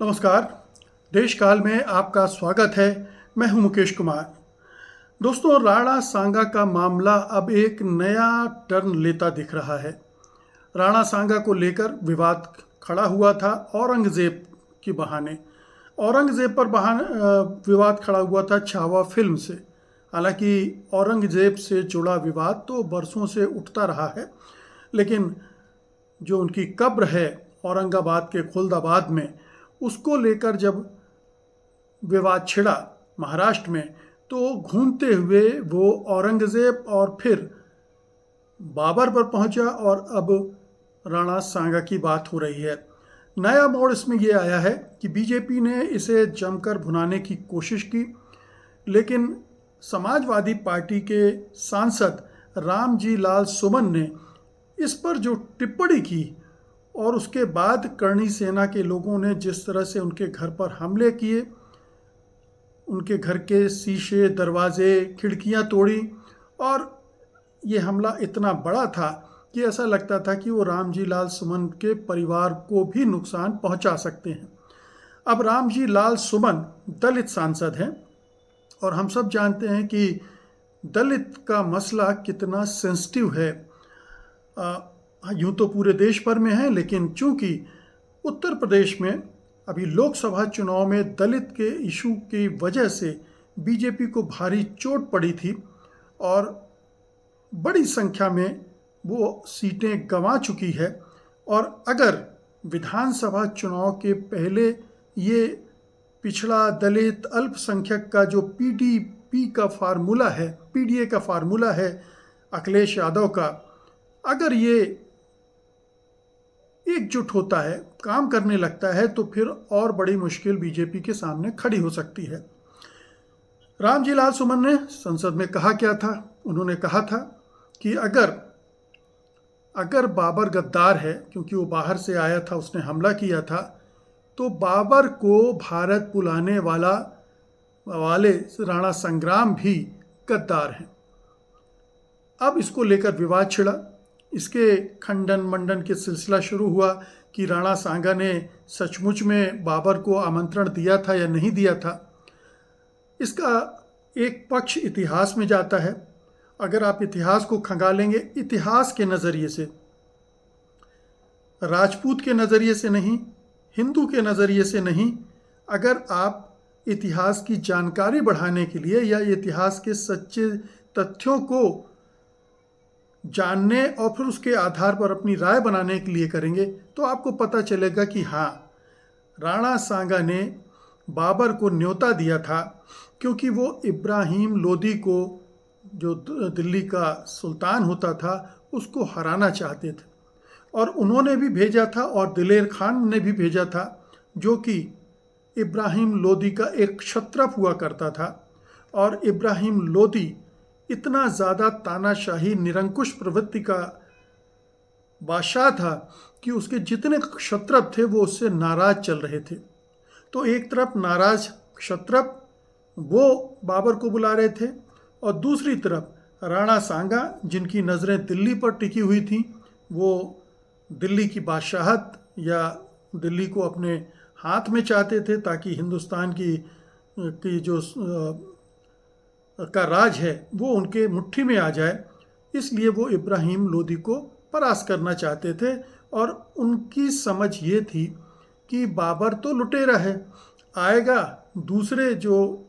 नमस्कार। देश काल में आपका स्वागत है। मैं हूं मुकेश कुमार। दोस्तों, राणा सांगा का मामला अब एक नया टर्न लेता दिख रहा है। राणा सांगा को लेकर विवाद खड़ा हुआ था औरंगजेब के बहाने। औरंगजेब पर विवाद खड़ा हुआ था छावा फिल्म से। हालांकि औरंगजेब से जुड़ा विवाद तो बरसों से उठता रहा है, लेकिन जो उनकी कब्र है औरंगाबाद के खुलदाबाद में, उसको लेकर जब विवाद छिड़ा महाराष्ट्र में, तो घूमते हुए वो औरंगजेब और फिर बाबर पर पहुंचा और अब राणा सांगा की बात हो रही है। नया मोड़ इसमें ये आया है कि बीजेपी ने इसे जमकर भुनाने की कोशिश की, लेकिन समाजवादी पार्टी के सांसद रामजी लाल सुमन ने इस पर जो टिप्पणी की और उसके बाद करणी सेना के लोगों ने जिस तरह से उनके घर पर हमले किए, उनके घर के शीशे, दरवाजे, खिड़कियां तोड़ी, और ये हमला इतना बड़ा था कि ऐसा लगता था कि वो रामजी लाल सुमन के परिवार को भी नुकसान पहुंचा सकते हैं। अब रामजी लाल सुमन दलित सांसद हैं और हम सब जानते हैं कि दलित का मसला कितना सेंसिटिव है। यूँ तो पूरे देश भर में है, लेकिन चूंकि उत्तर प्रदेश में अभी लोकसभा चुनाव में दलित के इशू की वजह से बीजेपी को भारी चोट पड़ी थी और बड़ी संख्या में वो सीटें गंवा चुकी है, और अगर विधानसभा चुनाव के पहले ये पिछड़ा दलित अल्पसंख्यक का जो पीडीपी का फार्मूला है, पीडीए का फार्मूला है अखिलेश यादव का, अगर ये एकजुट होता है, काम करने लगता है, तो फिर और बड़ी मुश्किल बीजेपी के सामने खड़ी हो सकती है। रामजी लाल सुमन ने संसद में कहा क्या था? उन्होंने कहा था कि अगर बाबर गद्दार है, क्योंकि वो बाहर से आया था, उसने हमला किया था, तो बाबर को भारत बुलाने वाले राणा संग्राम भी गद्दार हैं। अब इसको लेकर विवाद छिड़ा, इसके खंडन मंडन के सिलसिला शुरू हुआ कि राणा सांगा ने सचमुच में बाबर को आमंत्रण दिया था या नहीं दिया था। इसका एक पक्ष इतिहास में जाता है। अगर आप इतिहास को खंगालेंगे इतिहास के नज़रिए से, राजपूत के नज़रिए से नहीं, हिंदू के नज़रिए से नहीं, अगर आप इतिहास की जानकारी बढ़ाने के लिए या इतिहास के सच्चे तथ्यों को जानने और फिर उसके आधार पर अपनी राय बनाने के लिए करेंगे, तो आपको पता चलेगा कि हाँ, राणा सांगा ने बाबर को न्योता दिया था, क्योंकि वो इब्राहिम लोदी को, जो दिल्ली का सुल्तान होता था, उसको हराना चाहते थे। और उन्होंने भी भेजा था और दिलेर खान ने भी भेजा था, जो कि इब्राहिम लोदी का एक क्षत्रप हुआ करता था। और इब्राहिम लोदी इतना ज़्यादा तानाशाही निरंकुश प्रवृत्ति का बादशाह था कि उसके जितने क्षत्रप थे वो उससे नाराज चल रहे थे। तो एक तरफ नाराज क्षत्रप वो बाबर को बुला रहे थे, और दूसरी तरफ राणा सांगा, जिनकी नज़रें दिल्ली पर टिकी हुई थी, वो दिल्ली की बादशाहत या दिल्ली को अपने हाथ में चाहते थे, ताकि हिंदुस्तान की जो का राज है वो उनके मुट्ठी में आ जाए। इसलिए वो इब्राहिम लोदी को परास्त करना चाहते थे, और उनकी समझ ये थी कि बाबर तो लुटेरा है, आएगा दूसरे जो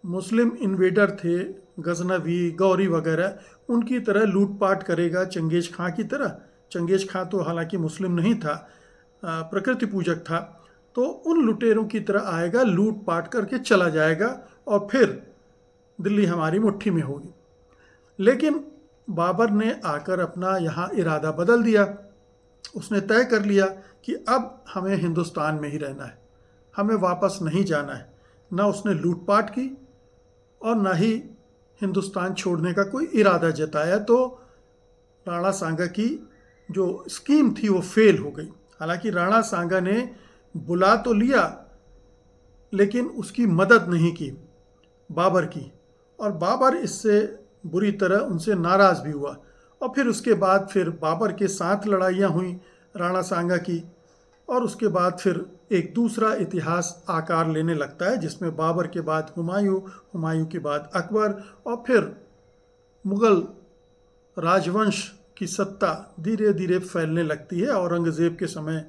मुस्लिम इन्वेडर थे, गजनवी, गौरी वगैरह, उनकी तरह लूटपाट करेगा, चंगेज खां की तरह। चंगेज खां तो हालांकि मुस्लिम नहीं था, प्रकृति पूजक था। तो उन लुटेरों की तरह आएगा, लूटपाट करके चला जाएगा, और फिर दिल्ली हमारी मुट्ठी में होगी। लेकिन बाबर ने आकर अपना यहाँ इरादा बदल दिया। उसने तय कर लिया कि अब हमें हिंदुस्तान में ही रहना है, हमें वापस नहीं जाना है। ना उसने लूटपाट की और ना ही हिंदुस्तान छोड़ने का कोई इरादा जताया। तो राणा सांगा की जो स्कीम थी वो फेल हो गई। हालांकि राणा सांगा ने बुला तो लिया, लेकिन उसकी मदद नहीं की बाबर की, और बाबर इससे बुरी तरह उनसे नाराज़ भी हुआ। और फिर उसके बाद फिर बाबर के साथ लड़ाइयाँ हुई राणा सांगा की, और उसके बाद फिर एक दूसरा इतिहास आकार लेने लगता है, जिसमें बाबर के बाद हुमायूं, हुमायूं के बाद अकबर, और फिर मुग़ल राजवंश की सत्ता धीरे धीरे फैलने लगती है। औरंगज़ेब के समय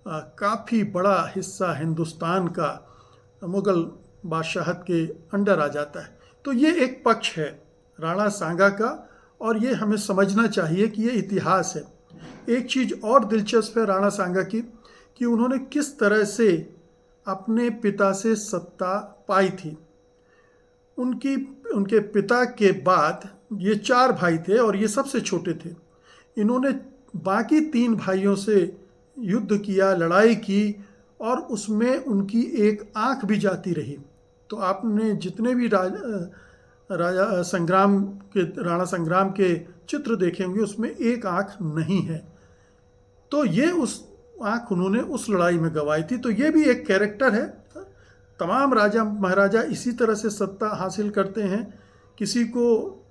काफ़ी बड़ा हिस्सा हिंदुस्तान का मुग़ल बादशाहत के अंडर आ जाता है। तो ये एक पक्ष है राणा सांगा का, और ये हमें समझना चाहिए कि ये इतिहास है। एक चीज़ और दिलचस्प है राणा सांगा की, कि उन्होंने किस तरह से अपने पिता से सत्ता पाई थी। उनके पिता के बाद ये 4 भाई थे और ये सबसे छोटे थे। इन्होंने बाकी 3 भाइयों से युद्ध किया, लड़ाई की, और उसमें उनकी एक आंख भी जाती रही। तो आपने जितने भी राणा संग्राम के चित्र देखे होंगे, उसमें एक आंख नहीं है। तो ये उस आंख उन्होंने उस लड़ाई में गंवाई थी। तो ये भी एक कैरेक्टर है। तमाम राजा महाराजा इसी तरह से सत्ता हासिल करते हैं। किसी को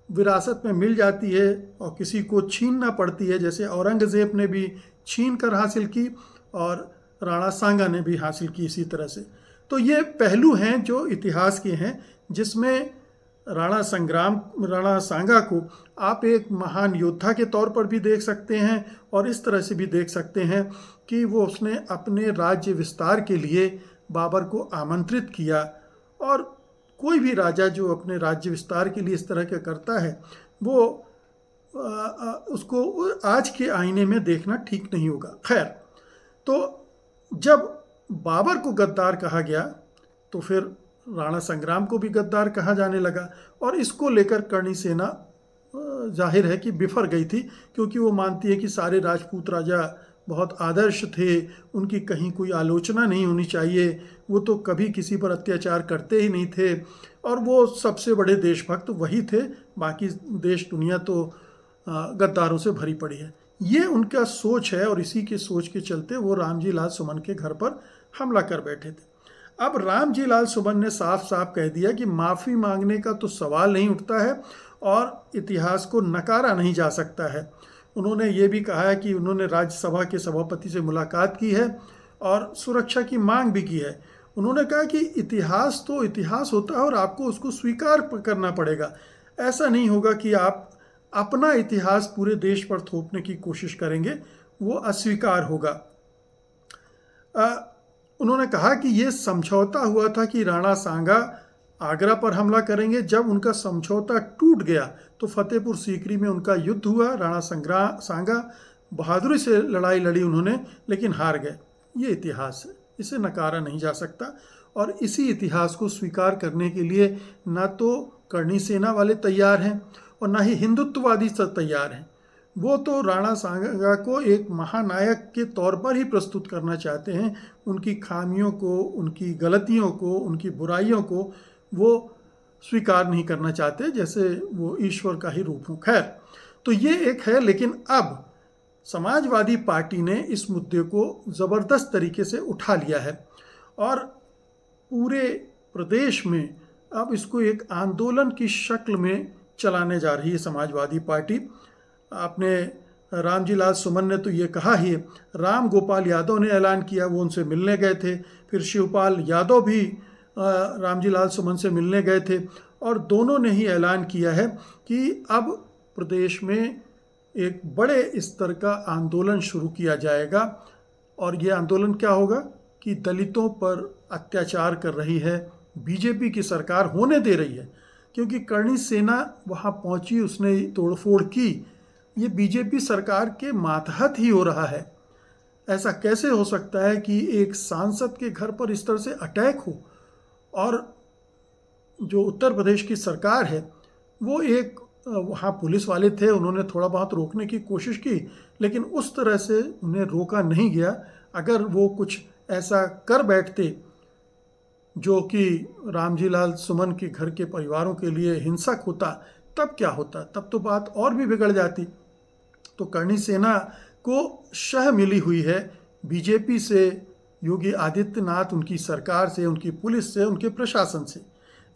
विरासत में मिल जाती है और किसी को छीनना पड़ती है, जैसे औरंगज़ेब ने भी छीन कर हासिल की और राणा सांगा ने भी हासिल की इसी तरह से। तो ये पहलू हैं जो इतिहास के हैं, जिसमें राणा सांगा को आप एक महान योद्धा के तौर पर भी देख सकते हैं, और इस तरह से भी देख सकते हैं कि वो उसने अपने राज्य विस्तार के लिए बाबर को आमंत्रित किया। और कोई भी राजा जो अपने राज्य विस्तार के लिए इस तरह का करता है, वो उसको आज के आईने में देखना ठीक नहीं होगा। खैर, तो जब बाबर को गद्दार कहा गया, तो फिर राणा संग्राम को भी गद्दार कहा जाने लगा, और इसको लेकर करणी सेना जाहिर है कि बिफर गई थी, क्योंकि वो मानती है कि सारे राजपूत राजा बहुत आदर्श थे, उनकी कहीं कोई आलोचना नहीं होनी चाहिए, वो तो कभी किसी पर अत्याचार करते ही नहीं थे, और वो सबसे बड़े देशभक्त वही थे, बाकी देश दुनिया तो गद्दारों से भरी पड़ी है। ये उनका सोच है, और इसी के सोच के चलते वो रामजी लाल सुमन के घर पर हमला कर बैठे थे। अब रामजी लाल सुमन ने साफ साफ कह दिया कि माफ़ी मांगने का तो सवाल नहीं उठता है, और इतिहास को नकारा नहीं जा सकता है। उन्होंने ये भी कहा है कि उन्होंने राज्यसभा के सभापति से मुलाकात की है और सुरक्षा की मांग भी की है। उन्होंने कहा कि इतिहास तो इतिहास होता है और आपको उसको स्वीकार करना पड़ेगा। ऐसा नहीं होगा कि आप अपना इतिहास पूरे देश पर थोपने की कोशिश करेंगे, वो अस्वीकार होगा। उन्होंने कहा कि ये समझौता हुआ था कि राणा सांगा आगरा पर हमला करेंगे। जब उनका समझौता टूट गया तो फतेहपुर सीकरी में उनका युद्ध हुआ। राणा सांगा बहादुरी से लड़ाई लड़ी उन्होंने, लेकिन हार गए। ये इतिहास है, इसे नकारा नहीं जा सकता, और इसी इतिहास को स्वीकार करने के लिए ना तो करणी सेना वाले तैयार हैं और ना ही हिंदुत्ववादी तैयार हैं। वो तो राणा सांगा को एक महानायक के तौर पर ही प्रस्तुत करना चाहते हैं। उनकी खामियों को, उनकी गलतियों को, उनकी बुराइयों को वो स्वीकार नहीं करना चाहते, जैसे वो ईश्वर का ही रूप हो। खैर, तो ये एक है। लेकिन अब समाजवादी पार्टी ने इस मुद्दे को ज़बरदस्त तरीके से उठा लिया है, और पूरे प्रदेश में अब इसको एक आंदोलन की शक्ल में चलाने जा रही है समाजवादी पार्टी। आपने रामजी लाल सुमन ने तो ये कहा ही, राम गोपाल यादव ने ऐलान किया, वो उनसे मिलने गए थे। फिर शिवपाल यादव भी रामजी लाल सुमन से मिलने गए थे, और दोनों ने ही ऐलान किया है कि अब प्रदेश में एक बड़े स्तर का आंदोलन शुरू किया जाएगा। और ये आंदोलन क्या होगा कि दलितों पर अत्याचार कर रही है बीजेपी की सरकार, होने दे रही है, क्योंकि करणी सेना वहाँ पहुँची, उसने तोड़फोड़ की। ये बीजेपी सरकार के मातहत ही हो रहा है। ऐसा कैसे हो सकता है कि एक सांसद के घर पर इस तरह से अटैक हो, और जो उत्तर प्रदेश की सरकार है वो एक वहाँ पुलिस वाले थे, उन्होंने थोड़ा बहुत रोकने की कोशिश की, लेकिन उस तरह से उन्हें रोका नहीं गया। अगर वो कुछ ऐसा कर बैठते जो कि रामजी लाल सुमन के घर के परिवारों के लिए हिंसक होता, तब क्या होता? तब तो बात और भी बिगड़ जाती। तो करणी सेना को शह मिली हुई है बीजेपी से, योगी आदित्यनाथ, उनकी सरकार से, उनकी पुलिस से, उनके प्रशासन से।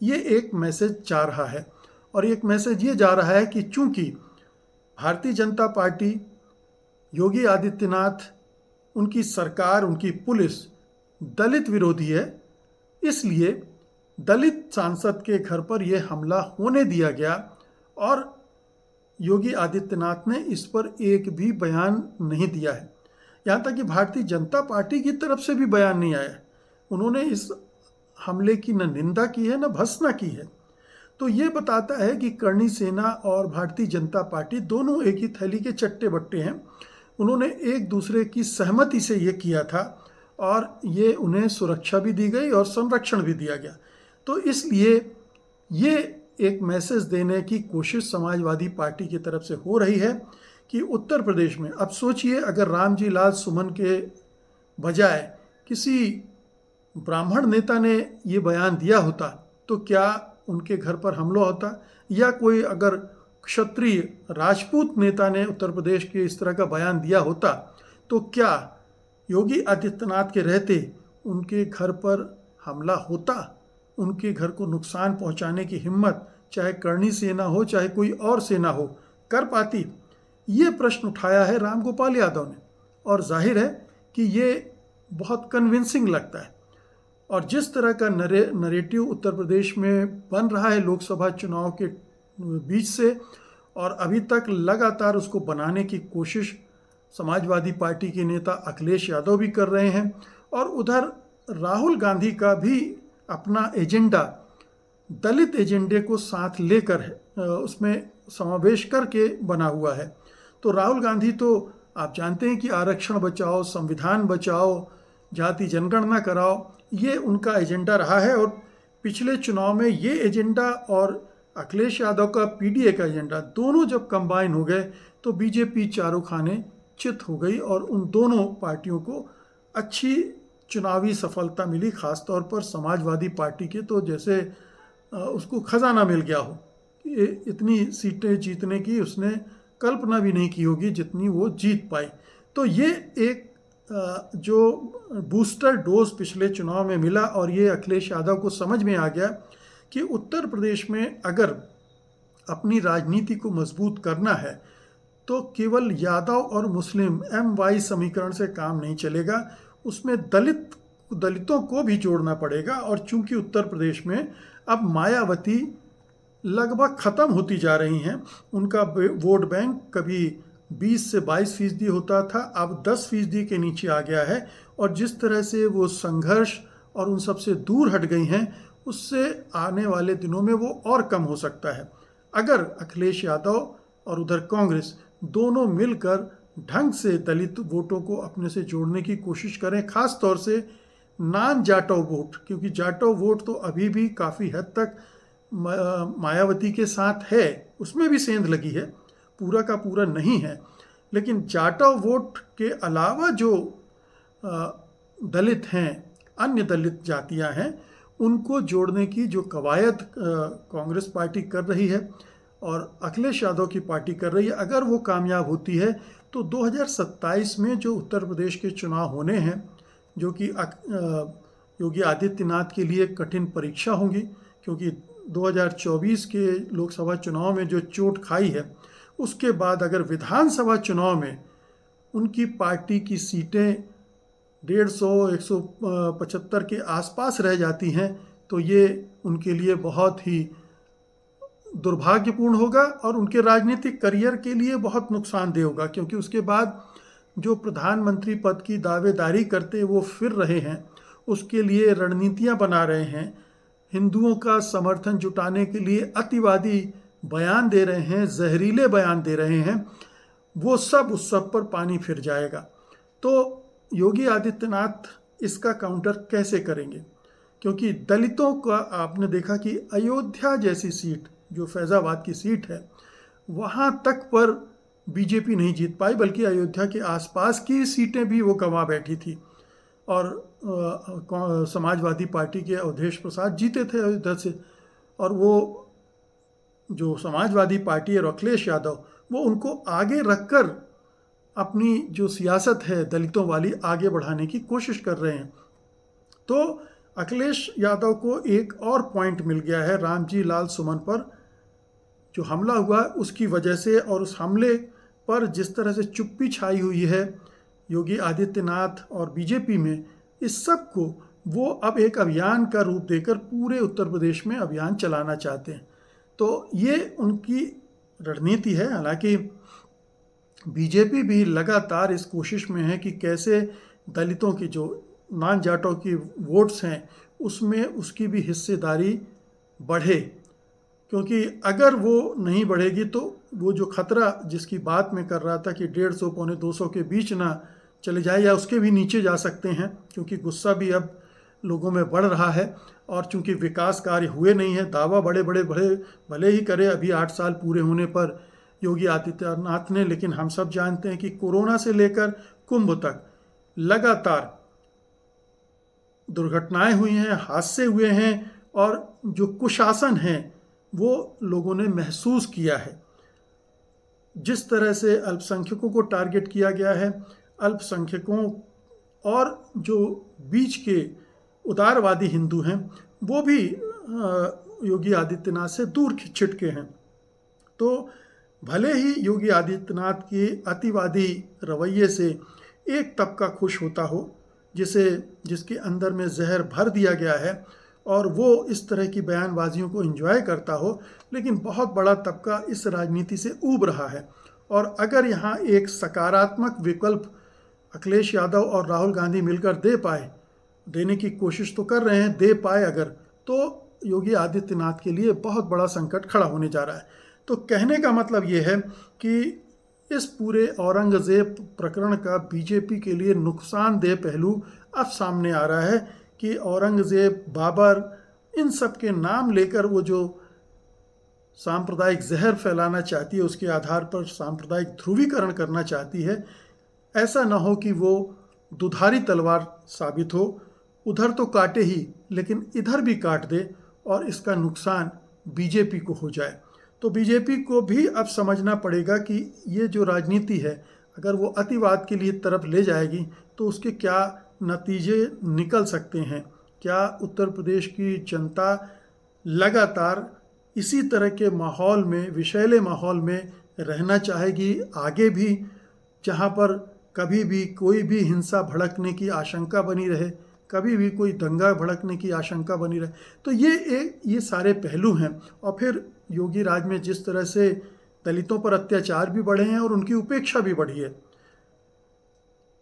ये एक मैसेज जा रहा है, और एक मैसेज ये जा रहा है कि चूंकि भारतीय जनता पार्टी, योगी आदित्यनाथ उनकी सरकार, उनकी पुलिस दलित विरोधी है, इसलिए दलित सांसद के घर पर यह हमला होने दिया गया और योगी आदित्यनाथ ने इस पर एक भी बयान नहीं दिया है। यहाँ तक कि भारतीय जनता पार्टी की तरफ से भी बयान नहीं आया। उन्होंने इस हमले की न निंदा की है न भर्त्सना की है। तो ये बताता है कि करणी सेना और भारतीय जनता पार्टी दोनों एक ही थैली के चट्टे बट्टे हैं। उन्होंने एक दूसरे की सहमति से ये किया था और ये उन्हें सुरक्षा भी दी गई और संरक्षण भी दिया गया। तो इसलिए ये एक मैसेज देने की कोशिश समाजवादी पार्टी की तरफ से हो रही है कि उत्तर प्रदेश में, अब सोचिए अगर रामजी लाल सुमन के बजाय किसी ब्राह्मण नेता ने ये बयान दिया होता तो क्या उनके घर पर हमला होता, या कोई अगर क्षत्रिय राजपूत नेता ने उत्तर प्रदेश के इस तरह का बयान दिया होता तो क्या योगी आदित्यनाथ के रहते उनके घर पर हमला होता? उनके घर को नुकसान पहुंचाने की हिम्मत चाहे करणी सेना हो चाहे कोई और सेना हो कर पाती? ये प्रश्न उठाया है रामगोपाल यादव ने और जाहिर है कि ये बहुत कन्विंसिंग लगता है। और जिस तरह का नरेटिव उत्तर प्रदेश में बन रहा है लोकसभा चुनाव के बीच से, और अभी तक लगातार उसको बनाने की कोशिश समाजवादी पार्टी के नेता अखिलेश यादव भी कर रहे हैं, और उधर राहुल गांधी का भी अपना एजेंडा दलित एजेंडे को साथ लेकर उसमें समावेश करके बना हुआ है। तो राहुल गांधी तो आप जानते हैं कि आरक्षण बचाओ, संविधान बचाओ, जाति जनगणना कराओ, ये उनका एजेंडा रहा है। और पिछले चुनाव में ये एजेंडा और अखिलेश यादव का पीडीए का एजेंडा दोनों जब कंबाइन हो गए तो बीजेपी चारों खाने चित हो गई और उन दोनों पार्टियों को अच्छी चुनावी सफलता मिली। खासतौर पर समाजवादी पार्टी के तो जैसे उसको खजाना मिल गया हो, इतनी सीटें जीतने की उसने कल्पना भी नहीं की होगी जितनी वो जीत पाई। तो ये एक जो बूस्टर डोज पिछले चुनाव में मिला और ये अखिलेश यादव को समझ में आ गया कि उत्तर प्रदेश में अगर अपनी राजनीति को मजबूत करना है तो केवल यादव और मुस्लिम MY समीकरण से काम नहीं चलेगा, उसमें दलितों को भी जोड़ना पड़ेगा। और चूंकि उत्तर प्रदेश में अब मायावती लगभग ख़त्म होती जा रही हैं, उनका वोट बैंक कभी 20 से 22% होता था, अब 10% के नीचे आ गया है। और जिस तरह से वो संघर्ष और उन सबसे दूर हट गई हैं, उससे आने वाले दिनों में वो और कम हो सकता है अगर अखिलेश यादव और उधर कांग्रेस दोनों मिलकर ढंग से दलित वोटों को अपने से जोड़ने की कोशिश करें, खास तौर से नॉन जाटव वोट, क्योंकि जाटव वोट तो अभी भी काफ़ी हद तक मायावती के साथ है, उसमें भी सेंध लगी है, पूरा का पूरा नहीं है। लेकिन जाटव वोट के अलावा जो दलित हैं, अन्य दलित जातियां हैं, उनको जोड़ने की जो कवायद कांग्रेस पार्टी कर रही है और अखिलेश यादव की पार्टी कर रही है, अगर वो कामयाब होती है तो 2027 में जो उत्तर प्रदेश के चुनाव होने हैं, जो कि योगी आदित्यनाथ के लिए कठिन परीक्षा होंगी, क्योंकि 2024 के लोकसभा चुनाव में जो चोट खाई है, उसके बाद अगर विधानसभा चुनाव में उनकी पार्टी की सीटें 150-175 के आसपास रह जाती हैं तो ये उनके लिए बहुत ही दुर्भाग्यपूर्ण होगा और उनके राजनीतिक करियर के लिए बहुत नुकसानदेह होगा, क्योंकि उसके बाद जो प्रधानमंत्री पद की दावेदारी करते वो फिर रहे हैं, उसके लिए रणनीतियां बना रहे हैं, हिंदुओं का समर्थन जुटाने के लिए अतिवादी बयान दे रहे हैं, जहरीले बयान दे रहे हैं, वो सब उस सब पर पानी फिर जाएगा। तो योगी आदित्यनाथ इसका काउंटर कैसे करेंगे? क्योंकि दलितों का आपने देखा कि अयोध्या जैसी सीट, जो फैज़ाबाद की सीट है, वहाँ तक पर बीजेपी नहीं जीत पाई, बल्कि अयोध्या के आसपास की सीटें भी वो गंवा बैठी थी। और समाजवादी पार्टी के अवधेश प्रसाद जीते थे अयोध्या से, और वो जो समाजवादी पार्टी और अखिलेश यादव वो उनको आगे रखकर अपनी जो सियासत है दलितों वाली आगे बढ़ाने की कोशिश कर रहे हैं। तो अखिलेश यादव को एक और पॉइंट मिल गया है रामजी लाल सुमन पर जो हमला हुआ उसकी वजह से, और उस हमले पर जिस तरह से चुप्पी छाई हुई है योगी आदित्यनाथ और बीजेपी में, इस सब को वो अब एक अभियान का रूप देकर पूरे उत्तर प्रदेश में अभियान चलाना चाहते हैं। तो ये उनकी रणनीति है। हालांकि बीजेपी भी लगातार इस कोशिश में है कि कैसे दलितों की, जो नान जाटों की वोट्स हैं, उसमें उसकी भी हिस्सेदारी बढ़े, क्योंकि अगर वो नहीं बढ़ेगी तो वो जो खतरा जिसकी बात मैं कर रहा था कि 150 पौने 200 के बीच ना चले जाए या उसके भी नीचे जा सकते हैं, क्योंकि गुस्सा भी अब लोगों में बढ़ रहा है। और चूंकि विकास कार्य हुए नहीं है, दावा बड़े बड़े भले ही करे अभी 8 साल पूरे होने पर योगी आदित्यनाथ ने, लेकिन हम सब जानते हैं कि कोरोना से लेकर कुंभ तक लगातार दुर्घटनाएं हुई हैं, हादसे हुए हैं, और जो कुशासन है वो लोगों ने महसूस किया है। जिस तरह से अल्पसंख्यकों को टारगेट किया गया है, अल्पसंख्यकों और जो बीच के उदारवादी हिंदू हैं वो भी योगी आदित्यनाथ से दूर छिटके हैं। तो भले ही योगी आदित्यनाथ के अतिवादी रवैये से एक तबका खुश होता हो, जिसके अंदर में जहर भर दिया गया है और वो इस तरह की बयानबाजियों को एंजॉय करता हो, लेकिन बहुत बड़ा तबका इस राजनीति से ऊब रहा है। और अगर यहाँ एक सकारात्मक विकल्प अखिलेश यादव और राहुल गांधी मिलकर देने की कोशिश तो कर रहे हैं, दे पाए अगर, तो योगी आदित्यनाथ के लिए बहुत बड़ा संकट खड़ा होने जा रहा है। तो कहने का मतलब ये है कि इस पूरे औरंगज़ेब प्रकरण का बीजेपी के लिए नुकसानदेह पहलू अब सामने आ रहा है कि औरंगज़ेब, बाबर, इन सब के नाम लेकर वो जो सांप्रदायिक जहर फैलाना चाहती है, उसके आधार पर सांप्रदायिक ध्रुवीकरण करना चाहती है, ऐसा ना हो कि वो दुधारी तलवार साबित हो, उधर तो काटे ही लेकिन इधर भी काट दे और इसका नुकसान बीजेपी को हो जाए। तो बीजेपी को भी अब समझना पड़ेगा कि ये जो राजनीति है, अगर वो अतिवाद के लिए तरफ ले जाएगी तो उसके क्या नतीजे निकल सकते हैं। क्या उत्तर प्रदेश की जनता लगातार इसी तरह के माहौल में, विषैले माहौल में रहना चाहेगी आगे भी, जहाँ पर कभी भी कोई भी हिंसा भड़कने की आशंका बनी रहे, कभी भी कोई दंगा भड़कने की आशंका बनी रहे? तो ये सारे पहलू हैं। और फिर योगी राज में जिस तरह से दलितों पर अत्याचार भी बढ़े हैं और उनकी उपेक्षा भी बढ़ी है,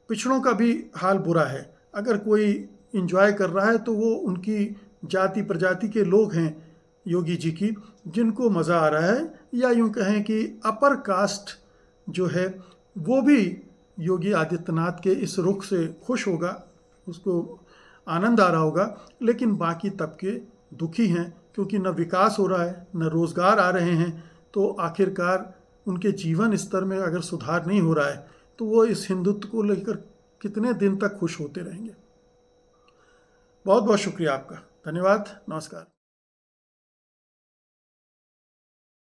पिछड़ों का भी हाल बुरा है। अगर कोई एंजॉय कर रहा है तो वो उनकी जाति प्रजाति के लोग हैं योगी जी की, जिनको मज़ा आ रहा है, या यूँ कहें कि अपर कास्ट जो है वो भी योगी आदित्यनाथ के इस रुख से खुश होगा, उसको आनंद आ रहा होगा। लेकिन बाकी तबके दुखी हैं, क्योंकि न विकास हो रहा है, न रोज़गार आ रहे हैं। तो आखिरकार उनके जीवन स्तर में अगर सुधार नहीं हो रहा है तो वो इस हिंदुत्व को लेकर कितने दिन तक खुश होते रहेंगे। बहुत बहुत शुक्रिया आपका, धन्यवाद, नमस्कार।